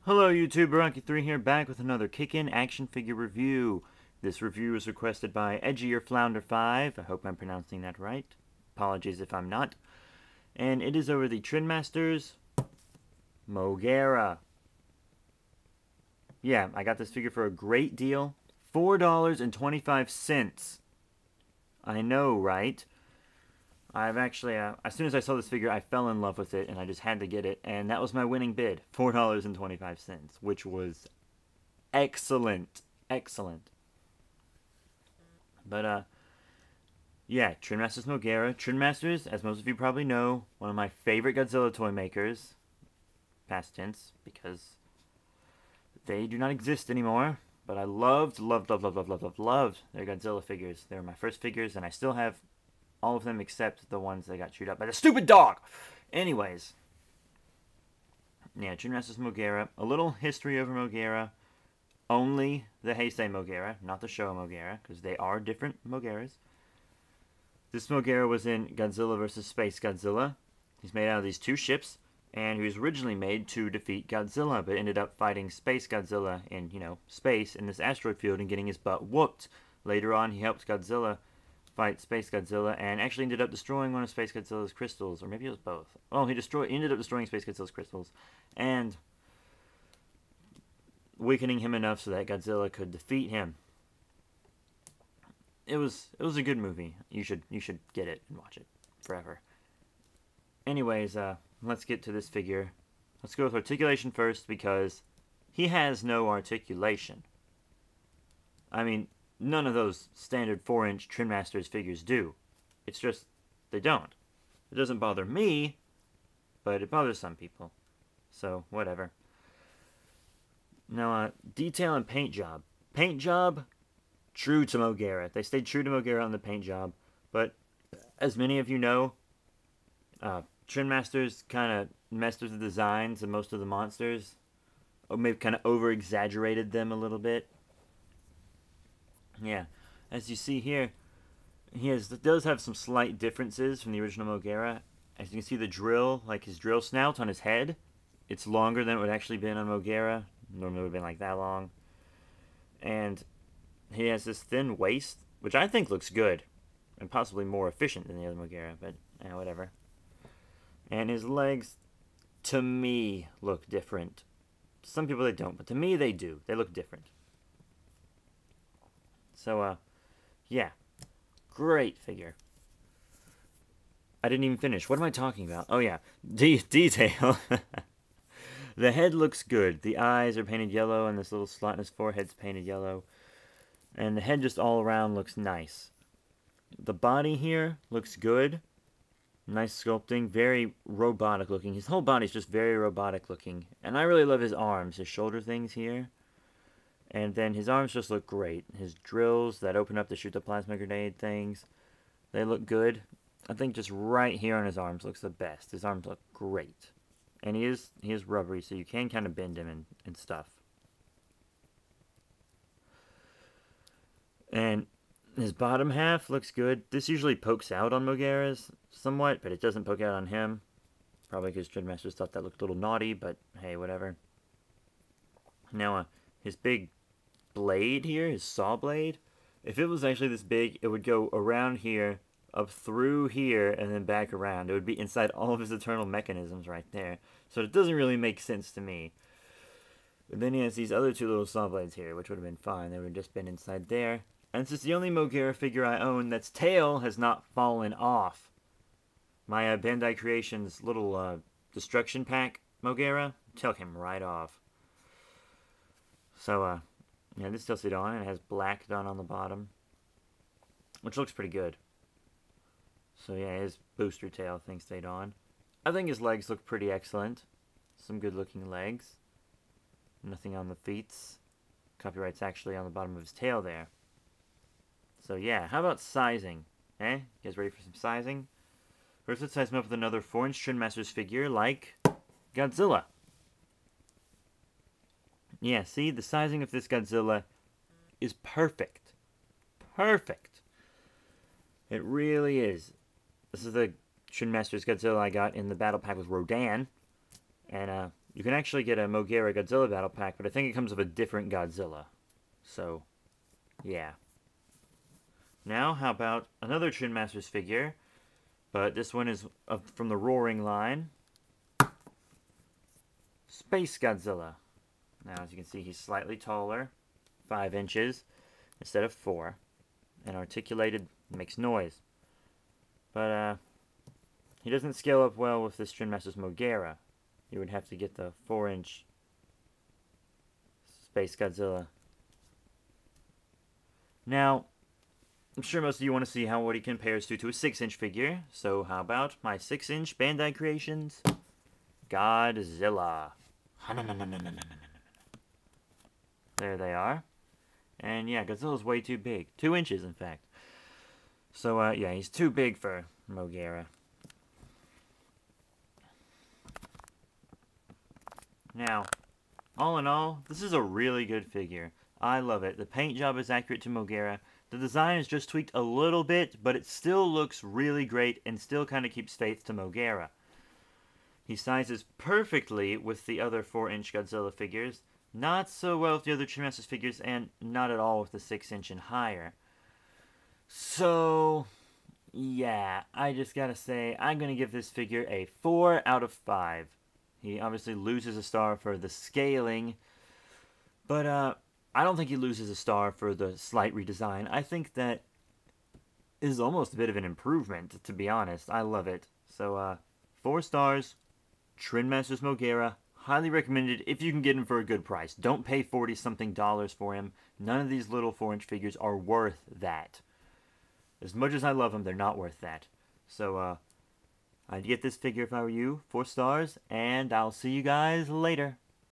Hello YouTube, Baraki3 here, back with another Kick-In action figure review. This review was requested by m.o.g.u.r.e.a 5. I hope I'm pronouncing that right. Apologies if I'm not. And it is over the Trendmasters MOGUERA. Yeah, I got this figure for a great deal. $4.25. I know, right? I've actually, as soon as I saw this figure, I fell in love with it, and I just had to get it, and that was my winning bid, $4.25, which was excellent, excellent. But, yeah, Trendmasters MOGUERA. Trendmasters, as most of you probably know, one of my favorite Godzilla toy makers, past tense, because they do not exist anymore, but I loved their Godzilla figures. They were my first figures, and I still have all of them except the ones that got chewed up by the stupid dog. Anyways. Yeah, Trendmasters MOGUERA. A little history over MOGUERA. Only the Heisei MOGUERA, not the Showa MOGUERA, because they are different MOGUERAs. This MOGUERA was in Godzilla vs. Space Godzilla. He's made out of these two ships, and he was originally made to defeat Godzilla, but ended up fighting Space Godzilla in, space in this asteroid field and getting his butt whooped. Later on, he helped Godzilla fight Space Godzilla and actually ended up destroying one of Space Godzilla's crystals, or maybe it was both. Oh, he ended up destroying Space Godzilla's crystals and weakening him enough so that Godzilla could defeat him. It was a good movie. You should get it and watch it forever. Anyways, let's get to this figure. Let's go with articulation first because he has no articulation. I mean, none of those standard 4-inch Trendmasters figures do. It's just, they don't. It doesn't bother me, but it bothers some people. So, whatever. Now, detail and paint job. Paint job, true to MOGUERA. They stayed true to MOGUERA on the paint job, but as many of you know, Trendmasters kind of messed with the designs of most of the monsters. Or maybe kind of over-exaggerated them a little bit. Yeah, as you see here, does have some slight differences from the original MOGUERA. As you can see, the drill, like his drill snout on his head, it's longer than it would actually been on MOGUERA. Normally it would have been like that long. And he has this thin waist, which I think looks good, and possibly more efficient than the other MOGUERA, but whatever. And his legs, to me, look different. Some people they don't, but to me they do. They look different. So, yeah. Great figure. I didn't even finish. What am I talking about? Oh, yeah. Detail. The head looks good. The eyes are painted yellow, and this little slot in his forehead's painted yellow. And the head just all around looks nice. The body here looks good. Nice sculpting. Very robotic looking. His whole body's just very robotic looking. And I really love his arms. His shoulder things here. And then his arms just look great. His drills that open up to shoot the plasma grenade things, they look good. I think just right here on his arms looks the best. His arms look great. And he is rubbery, so you can kind of bend him and stuff. And his bottom half looks good. This usually pokes out on MOGUERAs somewhat, but it doesn't poke out on him. Probably because Trendmasters thought that looked a little naughty, but hey, whatever. Now, his big blade here, his saw blade, if it was actually this big, it would go around here, up through here, and then back around. It would be inside all of his internal mechanisms right there. So it doesn't really make sense to me. But then he has these other two little saw blades here, which would have been fine. They would have just been inside there. And this is the only MOGUERA figure I own that's tail has not fallen off. My Bandai Creations little destruction pack MOGUERA, tail came right off. So, yeah, this still stayed on. It has black done on the bottom, which looks pretty good. So, yeah, his booster tail thing stayed on. I think his legs look pretty excellent. Some good-looking legs. Nothing on the feet. Copyright's actually on the bottom of his tail there. So, yeah, how about sizing? Eh? You guys ready for some sizing? First, let's size him up with another 4-inch Trendmasters figure like Godzilla. Yeah, see, the sizing of this Godzilla is perfect. Perfect. It really is. This is the Trendmasters Godzilla I got in the battle pack with Rodan. And, You can actually get a MOGUERA Godzilla battle pack, but I think it comes with a different Godzilla. So, yeah. Now, how about another Trendmasters figure? But this one is from the Roaring line. Space Godzilla. Now, as you can see, he's slightly taller. 5 inches instead of 4. And articulated, makes noise. But, he doesn't scale up well with this Trendmasters MOGUERA. You would have to get the 4-inch Space Godzilla. Now, I'm sure most of you want to see what he compares to a 6-inch figure. So how about my 6-inch Bandai Creations Godzilla? There they are. And yeah, Godzilla's way too big. 2 inches, in fact. So, yeah, he's too big for MOGUERA. Now, all in all, this is a really good figure. I love it. The paint job is accurate to MOGUERA. The design is just tweaked a little bit, but it still looks really great and still kind of keeps faith to MOGUERA. He sizes perfectly with the other 4-inch Godzilla figures, not so well with the other Trendmasters figures, and not at all with the 6-inch and higher. So, yeah, I just gotta say, I'm gonna give this figure a 4 out of 5. He obviously loses a star for the scaling, but I don't think he loses a star for the slight redesign. I think that is almost a bit of an improvement, to be honest. I love it. So, 4 stars, Trendmasters MOGUERA, highly recommended if you can get him for a good price. Don't pay $40-something for him. None of these little 4-inch figures are worth that. As much as I love them, they're not worth that. So, I'd get this figure if I were you, 4 stars, and I'll see you guys later.